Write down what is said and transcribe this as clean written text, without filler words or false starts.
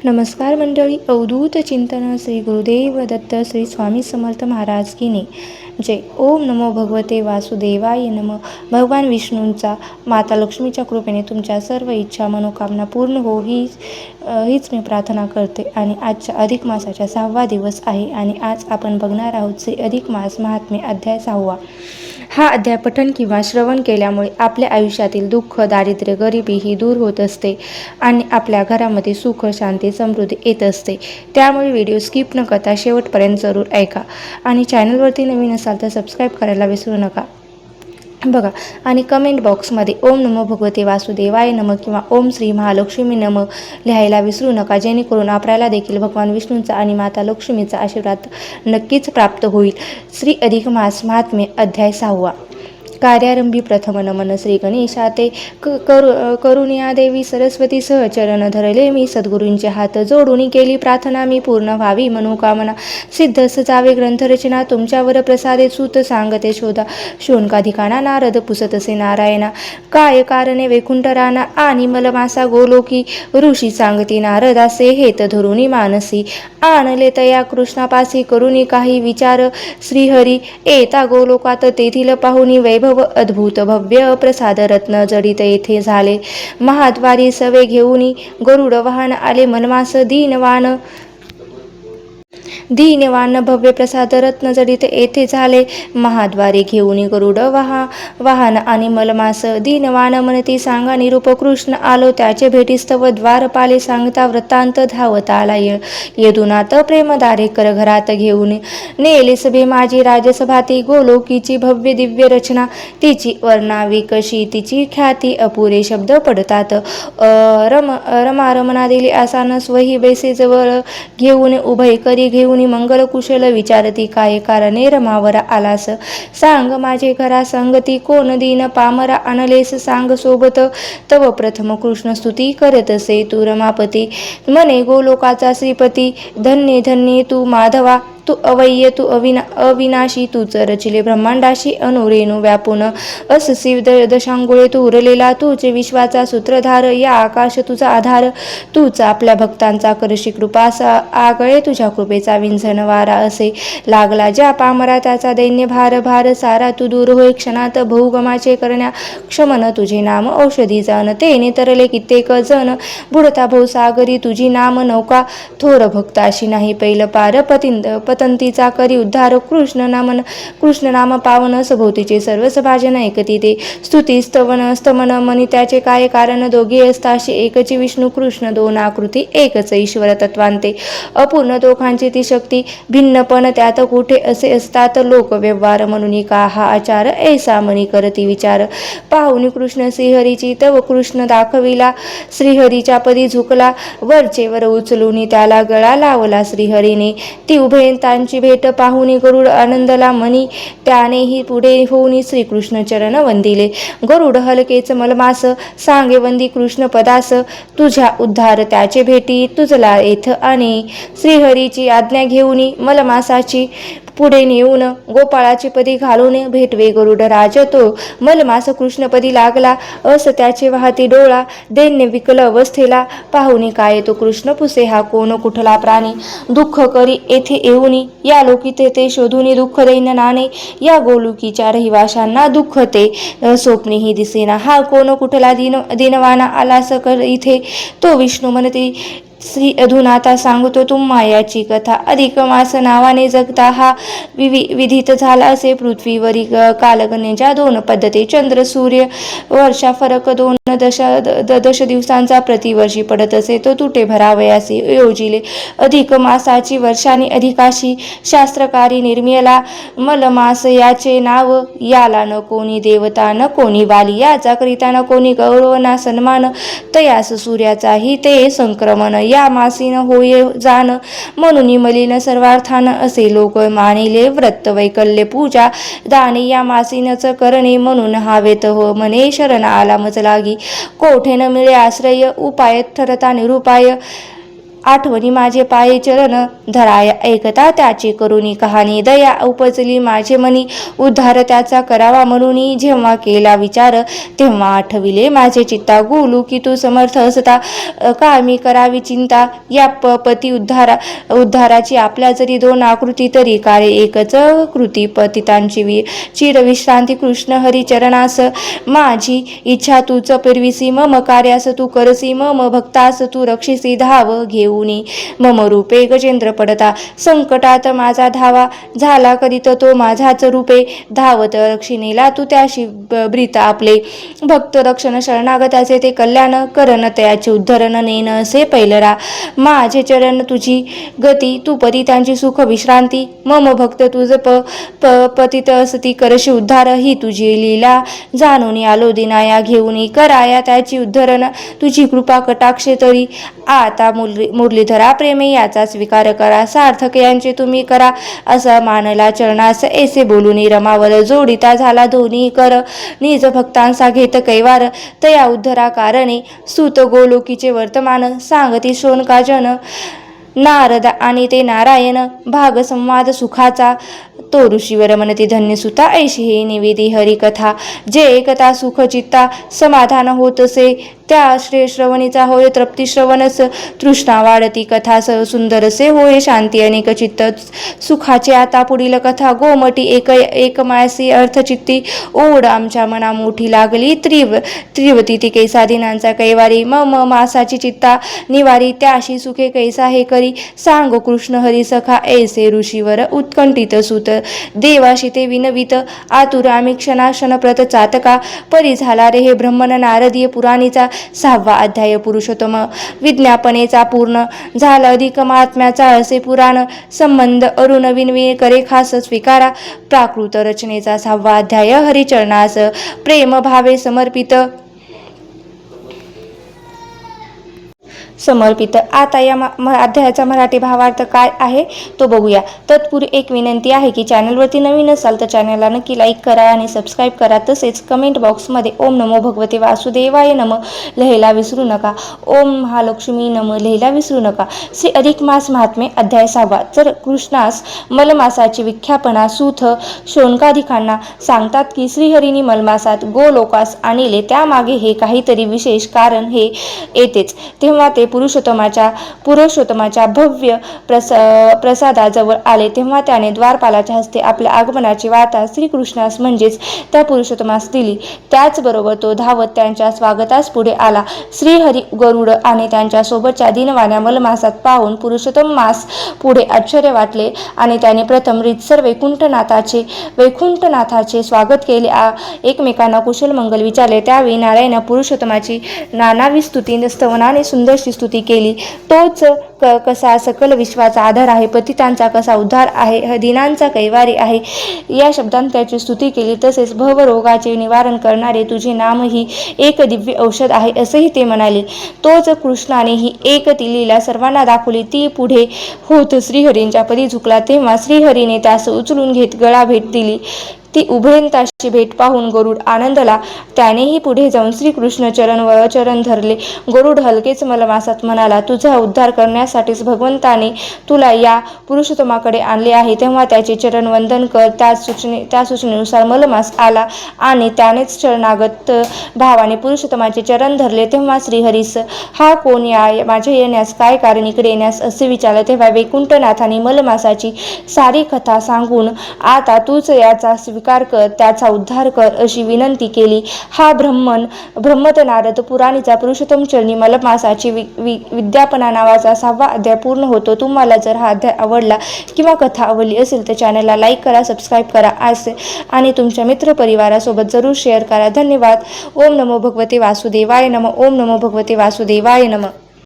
नमस्कार मंडळी. अवधूत चिंतन श्री गुरुदेव दत्त श्री स्वामी समर्थ महाराज की ने जय. ओम नमो भगवते वासुदेवाय नमः. भगवान विष्णूंचा माता लक्ष्मीच्या कृपेने तुमच्या सर्व इच्छा मनोकामना पूर्ण हो हीच मी प्रार्थना करते. आणि आजच्या अधिक मासाचा 6वा दिवस आहे आणि आज आपण बघणार आहोत श्री अधिक मास महात्म्य अध्याय 6वा. हा अध्याय पठण किंवा श्रवण केल्यामुळे आपल्या आयुष्यातील दुःख, दारिद्र्य, गरिबी ही दूर होत असते आणि आपल्या घरामध्ये सुख, शांती, समृद्धी येत असते. त्यामुळे व्हिडिओ स्किप न करता शेवटपर्यंत जरूर ऐका आणि चॅनलवरती नवीन असाल तर सबस्क्राईब करायला विसरू नका. बघा आणि कमेंट बॉक्समध्ये ओम नमो भगवते वासुदेवाय नमः किंवा ओम श्री महालक्ष्मी नमः लिहायला विसरू नका, जेणेकरून आपल्याला देखील भगवान विष्णूंचा आणि माता लक्ष्मीचा आशीर्वाद नक्कीच प्राप्त होईल. श्री अधिक मास महात्म्य अध्याय 6वा. कार्यारंभी प्रथम नमन श्री गणेशाते करुणिया देवी सरस्वती सह चरण धरले मी सद्गुरूंचे हात जोडून केली प्रार्थना मी पूर्ण व्हावी मनोकामना सिद्ध सजावे ग्रंथरचना तुमच्यावर प्रसादे सूत सांगते शोधा शोणकाधिकाना नारद पुसतसे नारायणा काय कारणे वैकुंठराना आणि मलमासा गोलोकी ऋषी सांगती नारदासे हेत धरुणी मानसी आणले तया कृष्णापासी करुणी काही विचार श्रीहरी येता गोलोकात तेथील पाहुणी वैभव अद्भुत भव्य प्रसाद रत्न जडित येथे झाले महाद्वारी सवे घेऊनी गरुड वाहन आले मनमास दीनवान भव्य प्रसाद रत्न जडित येथे झाले महाद्वारे घेऊन गरुड वाहन आणि मलमास दीनवान म्हणती सांगा निरूप कृष्ण आलो त्याचे भेटीस्तव द्वारपाले सांगता वृत्तांत धावत आला येदुनात प्रेमदारे कर घरात घेऊन नेले सभे माझी राजसभाती गोलोकीची भव्य दिव्य रचना तिची वर्णावी कशी तिची ख्याती अपुरे शब्द पडतात रमना दिली आसान स्वही बैसे जवळ घेऊन उभय करी घेऊन मंगल कुशल विचारती काय कारणे रमावर आलास सांग माझे घरा संगती कोण दीन पामरा आणलेस सांग सोबत तव प्रथम कृष्ण स्तुती करतसे तू रमापती मने गोलोकाचा श्रीपती धन्य धन्य तू माधवा तू अवय्य तू अविनाशी तूच रचिले ब्रह्मांडाशी अनुरेणू व्यापून अससी दशांगुळे तू उरलेला तूच विश्वाचा सूत्रधार या आकाश तुझा आधार तूच आपल्या भक्तांचा करशी कृपा आगळे तुझ्या कृपेचा विंझण वारा असे लागला ज्या पामरा त्याचा दैन्य भार सारा तू दूर होय क्षणात बहुगमाचे करण्या क्षमन तुझे नाम औषधी जाण तेने तरले कित्येक जण बुडता भवसागरी तुझी नाम नौका थोर भक्ताशी नाही पैल पार पतंतीचा करी उद्धार कृष्ण नाम पावन सभोवतीचे सर्वच भाजन ऐकती ते स्तुती स्तमन मनी त्याचे काय कारण दोघे असताशी एकची विष्णू कृष्ण दोन आकृती एकच ईश्वर तत्वांते अपूर्ण दोघांची ती शक्ती भिन्नपण त्यात कुठे असे असतात लोक व्यवहार म्हणून का हा आचार ऐसा मनी करती विचार पाहुनी कृष्ण श्रीहरीची तव कृष्ण दाखविला श्रीहरीच्या पदी झुकला वरचे वर उचलून त्याला गळा लावला श्रीहरीने ती उभयंतांची भेट पाहुनी गरुड आनंदला मनी त्यानेही पुढे होऊन श्रीकृष्ण चरण वंदिले गरुड हलकेच मलमास सांगे वंदी कृष्ण पदास तुझ्या उद्धार त्याचे भेटी तुझला येथ आणि श्रीहरीची आज्ञा घेऊन मलमासाची पुढे नेऊन गोपाळाची पदी घालून भेटवे गरुड राज तो मलमास कृष्णपदी लागला अस त्याचे वाहती डोळा दैन्य विकल अवस्थेला पाहुनी काय तो कृष्ण पुसे हा कोण कुठला प्राणी दुःख करी येथे येऊन या लोकी ते शोधून दुःख दैन्य नाणे या गोलुकीच्या रहिवाशांना दुःख ते स्वप्नीही दिसेना हा कोण कुठला दिनवाना आलास कर इथे तो विष्णू म्हणते श्री अधुनाथा सांगतो तुम्हा याची कथा अधिक मास नावाने जगता हा विधित झाला असे पृथ्वीवरी कालगणनेच्या दोन पद्धती चंद्र सूर्य वर्षा फरक दश दिवसांचा प्रतिवर्षी पडत असे तो तुटे भरावयासी योजिले अधिक मासाची वर्षाने अधिकाशी शास्त्रकारी निर्मिला मलमास याचे नाव याला न कोणी देवता न कोणी बाली याचा करिता न कोणी गौरव ना सन्मान तयास सूर्याचाही ते संक्रमण या मासीन होय जाण म्हणून मलिन सर्वार्थान असे लोक मानिले व्रत वैकल्य पूजा दाने या मासीनच करणे म्हणून हावेत हो मने शरण आला मज लागी कोठे न मिळे आश्रय उपाय ठरता निरुपाय आठवणी माझे पाये चरण धराया ऐकता त्याची करुणी कहाणी दया उपजली माझे मनी उद्धार त्याचा करावा म्हणून जेव्हा केला विचार तेव्हा आठविले माझे चित्ता गोलू की तू समर्थ असता का मी करावी चिंता या पती उद्धाराची आपल्या जरी दोन आकृती तरी कार्य एकच कृती पतितांची चिरविश्रांती कृष्ण हरी चरणास माझी इच्छा तूच फिरविसी मम कार्यास तू करसी मम भक्तास तू रक्षिसी धाव घेऊन मम रूपे गजेंद्र पडता संकटात माझा धावा झाला करीत तो माझाच रूपे धावत रक्षिणेला तू त्याशी ब्रीत आपले भक्त रक्षण शरणागताचे ते कल्याण करण त्याचे उद्धरण नेन असे पैलरा माझे चरण तुझी गती तू पतितांची सुख विश्रांती मम भक्त तुझ पतित असती करशी उद्धार ही तुझी लीला जाणून आलो दिनाया घेऊन कराया त्याची उद्धरण तुझी कृपा कटाक्षे तरी आता मुरलीधरा प्रेमे याचा स्वीकार करा सार्थक यांचे तुम्ही करा असा मानला चरणास ऐसे बोलून रमावर जोडिता झाला दोन्ही कर निज भक्तांसा घेत कैवार तया उद्धरा कारणे सुत गोलोकीचे वर्तमान सांगती शोणकाजन नारद आणि ते नारायण भाग संवाद सुखाचा तो ऋषीवर म्हणती धन्य सुता ऐशी हे निवेदी हरिकथा जे एकता सुख चित्ता समाधान होतसे त्या श्रेश्रवणीचा होय तृप्ती श्रवणस तृष्णा वाढती कथा सुंदरसे होय शांती अनेक चित्त सुखाचे आता पुढील कथा गोमटी एकमासी अर्थचित्ती ओढ आमच्या मना मोठी लागली त्रिवती ती कैसा दिनांचा कैवारी मम मासाची चित्ता निवारी त्याशी सुखे कैसा हे करी सांग कृष्ण हरी सखा ऐसे ऋषीवर उत्कंठित सुत देवाशी ते विनवित आतुर आम्ही क्षणाक्षण प्रत चातका परी झाला रे हे ब्रह्मन नारदीय पुराणीचा 6वा अध्याय पुरुषोत्तम विज्ञापनेचा पूर्ण झाला अधिक महात्म्याचा असे पुराण संबंध अरुण विनवी करे खास स्वीकारा प्राकृत रचनेचा 6वा अध्याय हरिचरणास प्रेम भावे समर्पित आता या अध्यायाचा मराठी भावार्थ काय आहे तो बघूया. तत्पूर्वी एक विनंती आहे की चॅनलवरती नवीन असाल तर चॅनलला नक्की लाईक करा आणि सबस्क्राईब करा. तसेच कमेंट बॉक्समध्ये ओम नमो भगवते वासुदेवाय नमः लिहायला विसरू नका. ओम महालक्ष्मी नमः लिहायला विसरू नका. श्री अधिक मास महात्म्य अध्याय 6. तर कृष्णास मलमासाची विख्यापना सूत शौनकाधिकांना सांगतात की श्रीहरीनी मलमासात गोलोकास आणले त्यामागे हे काहीतरी विशेष कारण हे येतेच. तेव्हा ते पुरुषोत्तमाच्या भव्य प्रसादाजवळ आले तेव्हा त्याने द्वारपालाच्या हस्ते आपल्या आगमनाची वार्ता श्रीकृष्णास म्हणजेच त्या पुरुषोत्तमास दिली. त्याचबरोबर तो धावत त्यांच्या स्वागतास पुढे आला. श्रीहरी गरुड आणि त्यांच्या सोबतच्या दिनवाण्या मलमासात पाहून पुरुषोत्तमास पुढे आश्चर्य वाटले आणि त्याने प्रथम रीतसर वैकुंठनाथाचे स्वागत केले. एकमेकांना कुशल मंगल विचारले. त्यावेळी नारायण पुरुषोत्तमाची नानावी स्तुती स्तवनाने सुंदरशी स्तुती केली. तोच कसा सकल विश्वाचा आधार आहे, पतितांचा कसा उद्धार आहे, दिनांचा कैवारी आहे या शब्दांत त्याची स्तुती केली. तसेच भवरोगाचे निवारण करणारे तुझे नाम ही एक दिव्य औषध आहे असेही ते म्हणाले. तोच कृष्णाने ही एक ती लीला सर्वांना दाखवली. ती पुढे होत श्रीहरींच्या पदी झुकला तेव्हा श्रीहरीने त्यास उचलून घेत गळा भेट दिली. ती उभयंताची भेट पाहून गरुड आनंदला. त्यानेही पुढे जाऊन श्रीकृष्ण चरण धरले. गरुड हलकेच मलमासात म्हणाला, तुझा उद्धार करण्यासाठीच भगवंताने तुला या पुरुषोत्तमाकडे आणले आहे. तेव्हा त्याचे चरण वंदन कर. त्या सूचनेनुसार मलमास आला आणि त्यानेच शरणागत भावाने पुरुषोत्तमाचे चरण धरले. तेव्हा श्रीहरीस हा कोण, माझ्या येण्यास काय कारण, इकडे येण्यास असे विचारले. तेव्हा वैकुंठनाथाने मलमासाची सारी कथा सांगून आता तूच याचा स्वीकार कर, त्याचा उद्धार कर अशी विनंती केली. हा ब्रह्मत नारद पुराणीचा पुरुषोत्तम चरणी मलमासाची विज्ञापना नावाचा 6वा अध्याय पूर्ण होतो. तुम्हाला जर हा अध्याय आवडला किंवा कथा आवडली असेल तर चॅनलला लाईक करा, सबस्क्राईब करा आणि तुमच्या मित्रपरिवारासोबत जरूर शेअर करा. धन्यवाद. ओम नमो भगवते वासुदेवाय नमः. ओम नमो भगवते वासुदेवाय नमः.